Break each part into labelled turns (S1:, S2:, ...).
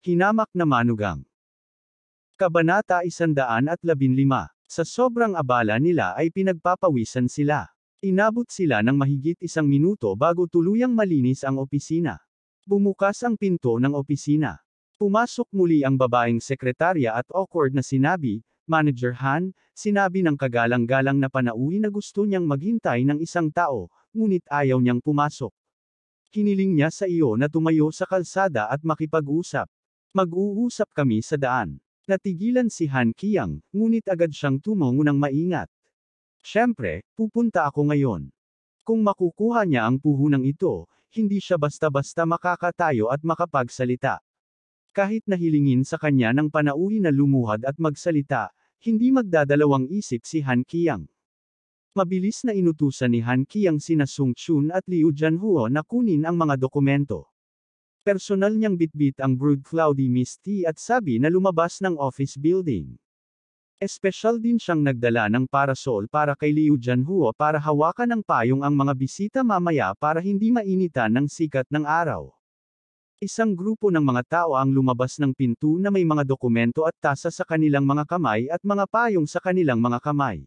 S1: Hinamak na manugang. Kabanata 115. Sa sobrang abala nila ay pinagpapawisan sila. Inabot sila ng mahigit 1 minuto bago tuluyang malinis ang opisina. Bumukas ang pinto ng opisina. Pumasok muli ang babaeng sekretarya at awkward na sinabi, "Manager Han, sinabi ng kagalang-galang na panauhi na gusto niyang maghintay ng isang tao, ngunit ayaw niyang pumasok. Hiniling niya sa iyo na tumayo sa kalsada at makipag-usap. Mag-uusap kami sa daan." Natigilan si Han Qiang, ngunit agad siyang tumongo ng maingat. "Siyempre, pupunta ako ngayon." Kung makukuha niya ang puhunang ito, hindi siya basta-basta makakatayo at makapagsalita. Kahit nahilingin sa kanya ng panauhi na lumuhad at magsalita, hindi magdadalawang isip si Han Qiang. Mabilis na inutusan ni Han Qiang sina Sung Chun at Liu Jianhuo na kunin ang mga dokumento. Personal niyang bitbit ang brewed cloudy mist tea at sabi na lumabas ng office building. Espesyal din siyang nagdala ng parasol para kay Liu Jianhuo para hawakan ng payong ang mga bisita mamaya para hindi mainitan ng sikat ng araw. Isang grupo ng mga tao ang lumabas ng pinto na may mga dokumento at tasa sa kanilang mga kamay at mga payong sa kanilang mga kamay.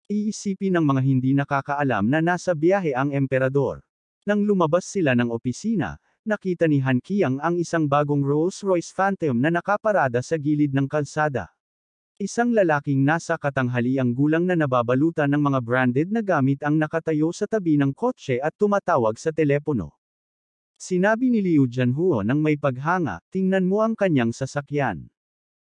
S1: Iisipin ng mga hindi nakakaalam na nasa biyahe ang emperador. Nang lumabas sila ng opisina, nakita ni Han Qiang ang isang bagong Rolls-Royce Phantom na nakaparada sa gilid ng kalsada. Isang lalaking nasa katanghaliang gulang na nababalutan ng mga branded na gamit ang nakatayo sa tabi ng kotse at tumatawag sa telepono. Sinabi ni Liu Jianhuo nang may paghanga, "Tingnan mo ang kanyang sasakyan.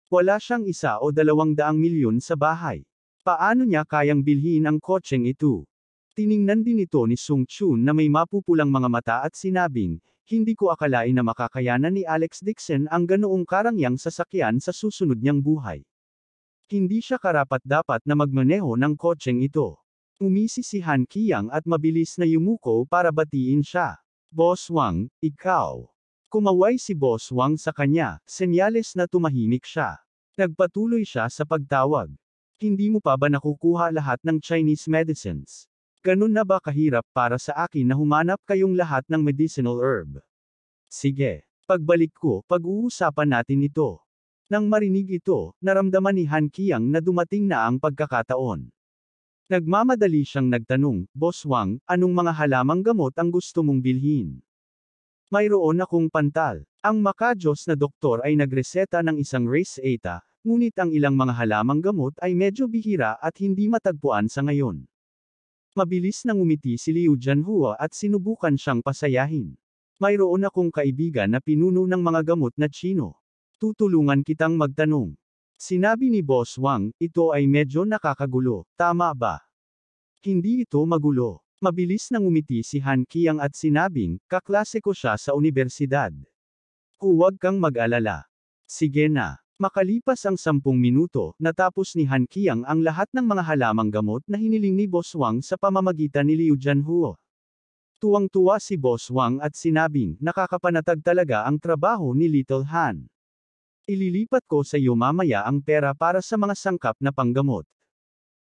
S1: Wala siyang 1 o 200 milyon sa bahay. Paano niya kayang bilhin ang kotseng ito?" Tiningnan din ito ni Sung Chun na may mapupulang mga mata at sinabing, "Hindi ko akalain na makakayanan ni Alex Dixon ang ganoong karangyang sasakyan sa susunod niyang buhay. Hindi siya karapat-dapat na magmaneho ng kotseng ito." Umisi si Han Qiang at mabilis na yumuko para batiin siya. "Boss Wang, ikaw." Kumaway si Boss Wang sa kanya, senyales na tumahimik siya. Nagpatuloy siya sa pagtawag. "Hindi mo pa ba nakukuha lahat ng Chinese medicines? Ganun na ba kahirap para sa akin na humanap kayong lahat ng medicinal herb? Sige. Pagbalik ko, pag-uusapan natin ito." Nang marinig ito, naramdaman ni Han Qiang na dumating na ang pagkakataon. Nagmamadali siyang nagtanong, "Boss Wang, anong mga halamang gamot ang gusto mong bilhin?" "Mayroon akong pantal." Ang makajos na doktor ay nagreseta ng isang Race Eta, ngunit ang ilang mga halamang gamot ay medyo bihira at hindi matagpuan sa ngayon. Mabilis nang umiti si Liu Jianhuo at sinubukan siyang pasayahin. "Mayroon akong kaibigan na pinuno ng mga gamot na Tsino. Tutulungan kitang magtanong." Sinabi ni Boss Wang, "Ito ay medyo nakakagulo, tama ba?" "Hindi ito magulo." Mabilis nang umiti si Han Qiang at sinabing, "Kaklase ko siya sa universidad. Huwag kang mag-alala." "Sige na." Makalipas ang 10 minuto, natapos ni Han Qiang ang lahat ng mga halamang gamot na hiniling ni Boss Wang sa pamamagitan ni Liu Jianhuo. Tuwang-tuwa si Boss Wang at sinabing, "Nakakapanatag talaga ang trabaho ni Little Han. Ililipat ko sa iyo mamaya ang pera para sa mga sangkap na panggamot."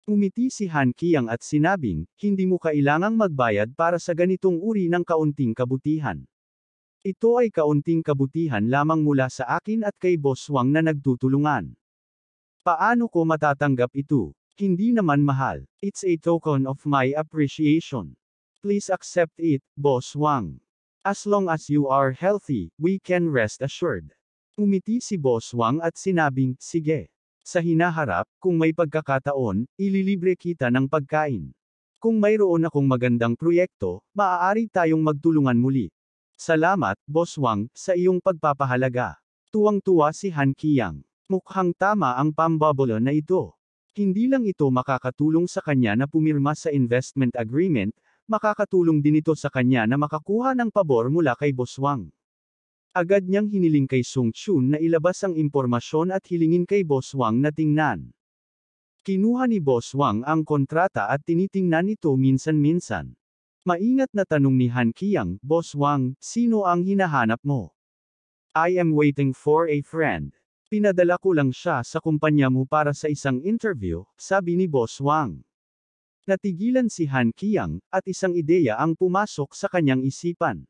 S1: Umiti si Han Qiang at sinabing, "Hindi mo kailangang magbayad para sa ganitong uri ng kaunting kabutihan. Ito ay kaunting kabutihan lamang mula sa akin at kay Boss Wang na nagtutulungan. Paano ko matatanggap ito? Hindi naman mahal. It's a token of my appreciation. Please accept it, Boss Wang. As long as you are healthy, we can rest assured." Umiti si Boss Wang at sinabing, "Sige. Sa hinaharap, kung may pagkakataon, ililibre kita ng pagkain. Kung mayroon akong magandang proyekto, maaari tayong magtulungan muli. Salamat, Boss Wang, sa iyong pagpapahalaga." Tuwang-tuwa si Han Qiang. Mukhang tama ang pambabolo na ito. Hindi lang ito makakatulong sa kanya na pumirma sa investment agreement, makakatulong din ito sa kanya na makakuha ng pabor mula kay Boss Wang. Agad niyang hiniling kay Sung Chun na ilabas ang impormasyon at hilingin kay Boss Wang na tingnan. Kinuha ni Boss Wang ang kontrata at tinitingnan ito minsan-minsan. Maingat na tanong ni Han Qiang, "Boss Wang, sino ang hinahanap mo?" "I am waiting for a friend. Pinadala ko lang siya sa kumpanya mo para sa isang interview," sabi ni Boss Wang. Natigilan si Han Qiang, at isang ideya ang pumasok sa kanyang isipan.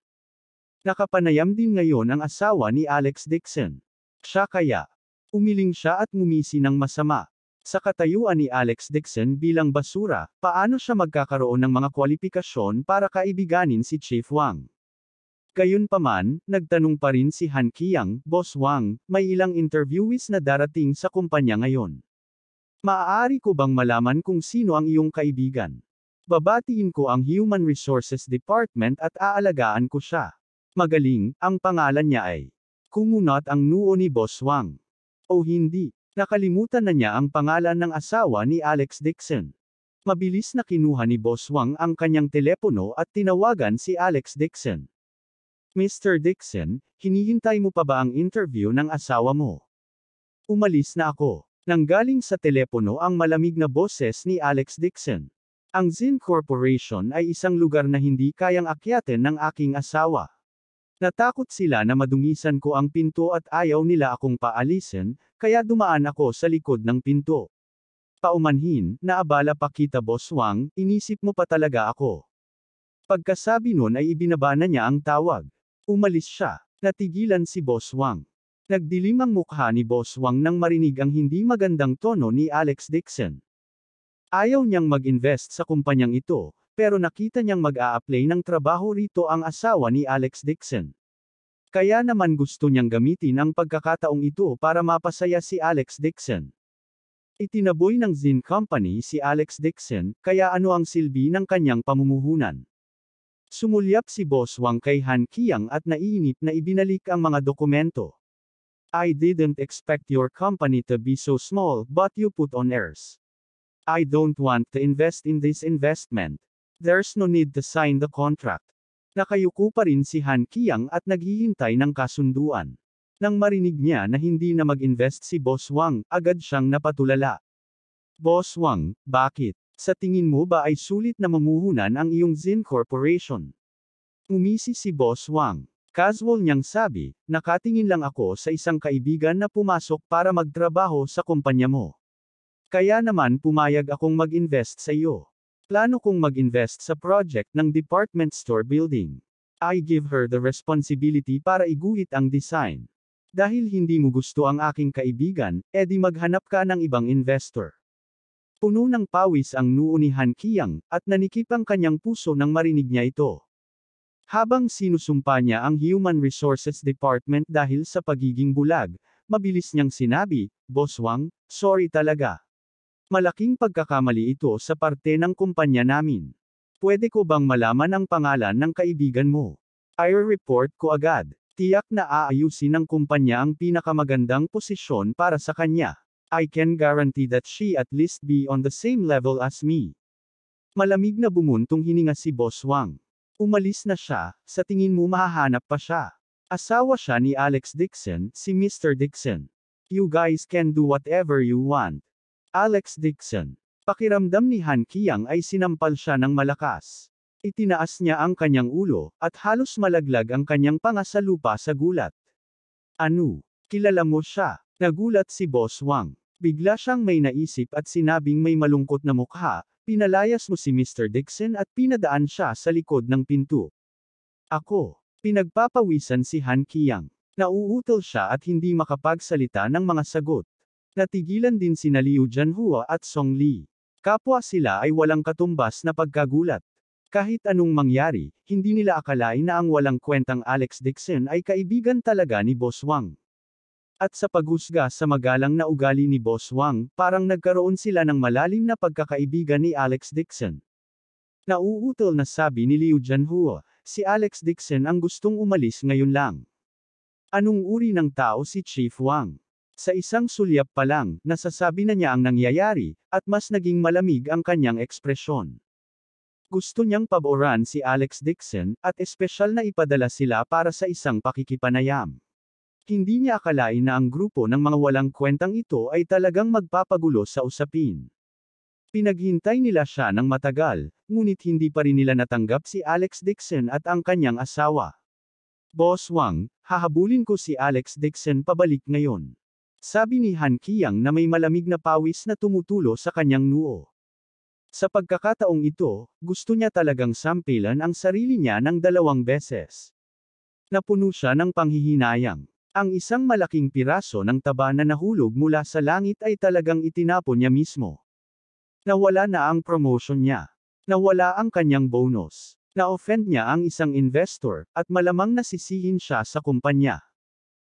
S1: Nakapanayam din ngayon ang asawa ni Alex Dixon. Siya kaya. Umiling siya at ngumisi ng masama. Sa katayuan ni Alex Dixon bilang basura, paano siya magkakaroon ng mga kwalipikasyon para kaibiganin si Chief Wang? Gayunpaman, nagtanong pa rin si Han Qiang, Boss Wang, may ilang interviewees na darating sa kumpanya ngayon. Maaari ko bang malaman kung sino ang iyong kaibigan? Babatiin ko ang Human Resources Department at aalagaan ko siya. Magaling, ang pangalan niya ay. Kumunot ang noo ni Boss Wang. O hindi, nakalimutan na niya ang pangalan ng asawa ni Alex Dixon. Mabilis na kinuha ni Boss Wang ang kanyang telepono at tinawagan si Alex Dixon. Mr. Dixon, hinihintay mo pa ba ang interview ng asawa mo? Umalis na ako. Nanggaling sa telepono ang malamig na boses ni Alex Dixon. Ang Zin Corporation ay isang lugar na hindi kayang akyatin ng aking asawa. Natakot sila na madungisan ko ang pinto at ayaw nila akong paalisin, kaya dumaan ako sa likod ng pinto. Paumanhin, naabala pa kita Boss Wang, inisip mo pa talaga ako. Pagkasabi nun ay ibinaba na niya ang tawag. Umalis siya. Natigilan si Boss Wang. Nagdilim ang mukha ni Boss Wang nang marinig ang hindi magandang tono ni Alex Dixon. Ayaw niyang mag-invest sa kumpanyang ito, pero nakita niyang mag-a-apply ng trabaho rito ang asawa ni Alex Dixon. Kaya naman gusto niyang gamitin ang pagkakataong ito para mapasaya si Alex Dixon. Itinaboy ng Zin Company si Alex Dixon, kaya ano ang silbi ng kanyang pamumuhunan? Sumulyap si Boss Wang kay Han Qiang at naiinip na ibinalik ang mga dokumento. I didn't expect your company to be so small, but you put on airs. I don't want to invest in this investment. There's no need to sign the contract. Nakayuko pa rin si Han Qiang at naghihintay ng kasunduan. Nang marinig niya na hindi na mag-invest si Boss Wang, agad siyang napatulala. Boss Wang, bakit? Sa tingin mo ba ay sulit na mamuhunan ang iyong Zin Corporation? Umisi si Boss Wang. Casual niyang sabi, nakatingin lang ako sa isang kaibigan na pumasok para magtrabaho sa kumpanya mo. Kaya naman pumayag akong mag-invest sa iyo. Plano kong mag-invest sa project ng department store building. I give her the responsibility para iguhit ang design. Dahil hindi mo gusto ang aking kaibigan, edi maghanap ka ng ibang investor. Puno ng pawis ang noo ni Han Qiang, at nanikip ang kanyang puso nang marinig niya ito. Habang sinusumpa niya ang Human Resources Department dahil sa pagiging bulag, mabilis niyang sinabi, Boss Wang, sorry talaga. Malaking pagkakamali ito sa parte ng kumpanya namin. Pwede ko bang malaman ang pangalan ng kaibigan mo? I-report ko agad. Tiyak na aayusin ng kumpanya ang pinakamagandang posisyon para sa kanya. I can guarantee that she at least be on the same level as me. Malamig na bumuntong hininga si Boss Wang. Umalis na siya, sa tingin mo mahahanap pa siya. Asawa siya ni Alex Dixon, si Mr. Dixon. You guys can do whatever you want. Alex Dixon. Pakiramdam ni Han Qiang ay sinampal siya ng malakas. Itinaas niya ang kanyang ulo, at halos malaglag ang kanyang panga sa lupa sa gulat. Ano? Kilala mo siya? Nagulat si Boss Wang. Bigla siyang may naisip at sinabing may malungkot na mukha, pinalayas mo si Mr. Dixon at pinadaan siya sa likod ng pinto. Ako. Pinagpapawisan si Han Qiang. Nauutal siya at hindi makapagsalita ng mga sagot. Natigilan din sina Liu Jianhua at Song Li. Kapwa sila ay walang katumbas na pagkagulat. Kahit anong mangyari, hindi nila akalain na ang walang kwentang Alex Dixon ay kaibigan talaga ni Boss Wang. At sa paghusga sa magalang na ugali ni Boss Wang, parang nagkaroon sila ng malalim na pagkakaibigan ni Alex Dixon. Nauutal na sabi ni Liu Jianhua, si Alex Dixon ang gustong umalis ngayon lang. Anong uri ng tao si Chief Wang? Sa isang sulyap pa lang, nasasabi na niya ang nangyayari, at mas naging malamig ang kanyang ekspresyon. Gusto niyang paboran si Alex Dixon, at espesyal na ipadala sila para sa isang pakikipanayam. Hindi niya akalain na ang grupo ng mga walang kwentang ito ay talagang magpapagulo sa usapin. Pinaghintay nila siya ng matagal, ngunit hindi pa rin nila natanggap si Alex Dixon at ang kanyang asawa. Boss Wang, hahabulin ko si Alex Dixon pabalik ngayon. Sabi ni Han Qiang na may malamig na pawis na tumutulo sa kanyang noo. Sa pagkakataong ito, gusto niya talagang sampilan ang sarili niya ng 2 beses. Napuno siya ng panghihinayang. Ang isang malaking piraso ng taba na nahulog mula sa langit ay talagang itinapon niya mismo. Nawala na ang promotion niya. Nawala ang kanyang bonus. Na-offend niya ang isang investor, at malamang nasisihin siya sa kumpanya.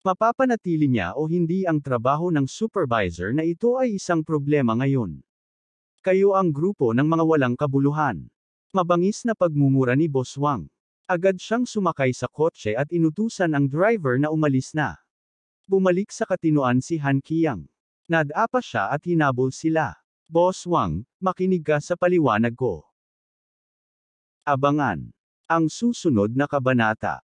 S1: Mapapanatili niya o hindi ang trabaho ng supervisor na ito ay isang problema ngayon. Kayo ang grupo ng mga walang kabuluhan. Mabangis na pagmumura ni Boss Wang. Agad siyang sumakay sa kotse at inutusan ang driver na umalis na. Bumalik sa katinoan si Han Qiang. Nadapa siya at hinabol sila. Boss Wang, makinig ka sa paliwanag ko. Abangan ang susunod na kabanata.